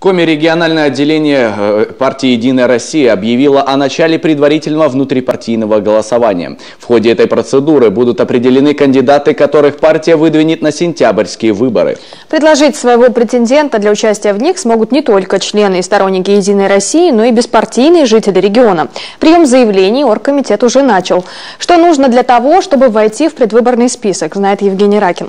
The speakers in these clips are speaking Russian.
Коми региональное отделение партии «Единая Россия» объявило о начале предварительного внутрипартийного голосования. В ходе этой процедуры будут определены кандидаты, которых партия выдвинет на сентябрьские выборы. Предложить своего претендента для участия в них смогут не только члены и сторонники «Единой России», но и беспартийные жители региона. Прием заявлений оргкомитет уже начал. Что нужно для того, чтобы войти в предвыборный список, знает Евгений Ракин.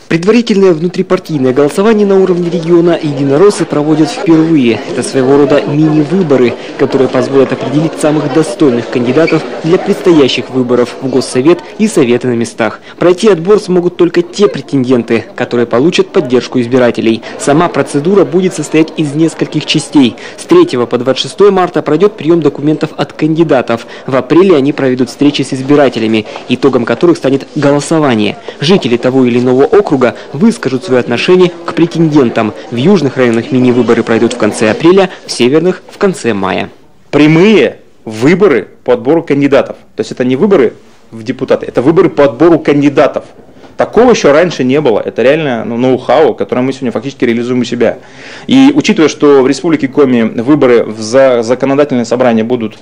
Предварительное внутрипартийное голосование на уровне региона единороссы проводят впервые. Это своего рода мини-выборы, которые позволят определить самых достойных кандидатов для предстоящих выборов в Госсовет и Советы на местах. Пройти отбор смогут только те претенденты, которые получат поддержку избирателей. Сама процедура будет состоять из нескольких частей. С 3 по 26 марта пройдет прием документов от кандидатов. В апреле они проведут встречи с избирателями, итогом которых станет голосование. Жители того или иного округа выскажут свое отношение к претендентам. В южных районах мини-выборы пройдут в конце апреля, в северных – в конце мая. Прямые выборы по отбору кандидатов. То есть это не выборы в депутаты, это выборы по отбору кандидатов. Такого еще раньше не было. Это реально ноу-хау, которое мы сегодня фактически реализуем у себя. И учитывая, что в Республике Коми выборы в законодательное собрание будут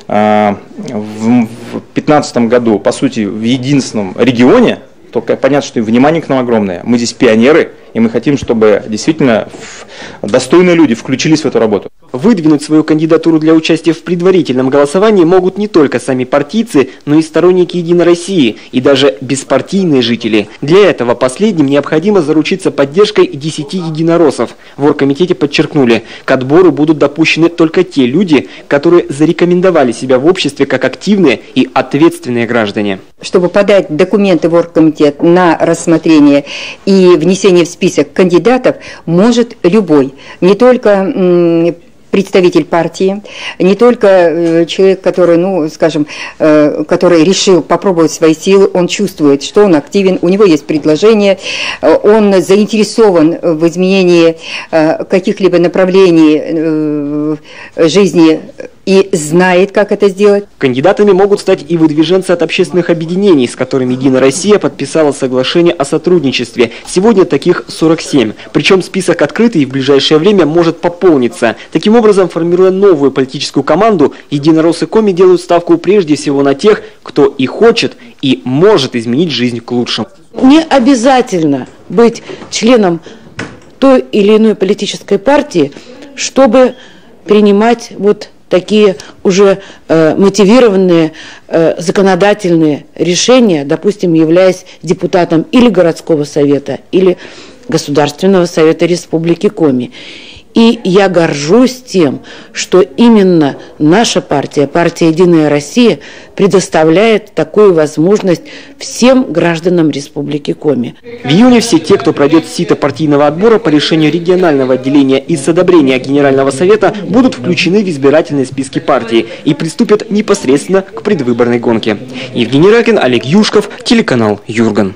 в 2015 году, по сути, в единственном регионе, то понятно, что и внимание к нам огромное. Мы здесь пионеры, и мы хотим, чтобы действительно достойные люди включились в эту работу. Выдвинуть свою кандидатуру для участия в предварительном голосовании могут не только сами партийцы, но и сторонники «Единой России» и даже беспартийные жители. Для этого последним необходимо заручиться поддержкой 10 единороссов. В оргкомитете подчеркнули, к отбору будут допущены только те люди, которые зарекомендовали себя в обществе как активные и ответственные граждане. Чтобы подать документы в оргкомитет на рассмотрение и внесение в список кандидатов, может любой, не только представитель партии, не только человек, который, который решил попробовать свои силы, он чувствует, что он активен, у него есть предложение, он заинтересован в изменении каких-либо направлений жизни и знает, как это сделать. Кандидатами могут стать и выдвиженцы от общественных объединений, с которыми «Единая Россия» подписала соглашение о сотрудничестве. Сегодня таких 47. Причем список открытый и в ближайшее время может пополниться. Таким образом, формируя новую политическую команду, единороссы Коми делают ставку прежде всего на тех, кто и хочет, и может изменить жизнь к лучшему. Не обязательно быть членом той или иной политической партии, чтобы принимать такие уже мотивированные законодательные решения, допустим, являясь депутатом или городского совета, или Государственного совета Республики Коми. И я горжусь тем, что именно наша партия, партия «Единая Россия», предоставляет такую возможность всем гражданам Республики Коми. В июне все те, кто пройдет сито партийного отбора по решению регионального отделения и с одобрения Генерального совета, будут включены в избирательные списки партии и приступят непосредственно к предвыборной гонке. Евгений Ракин, Олег Юшков, телеканал Юрган.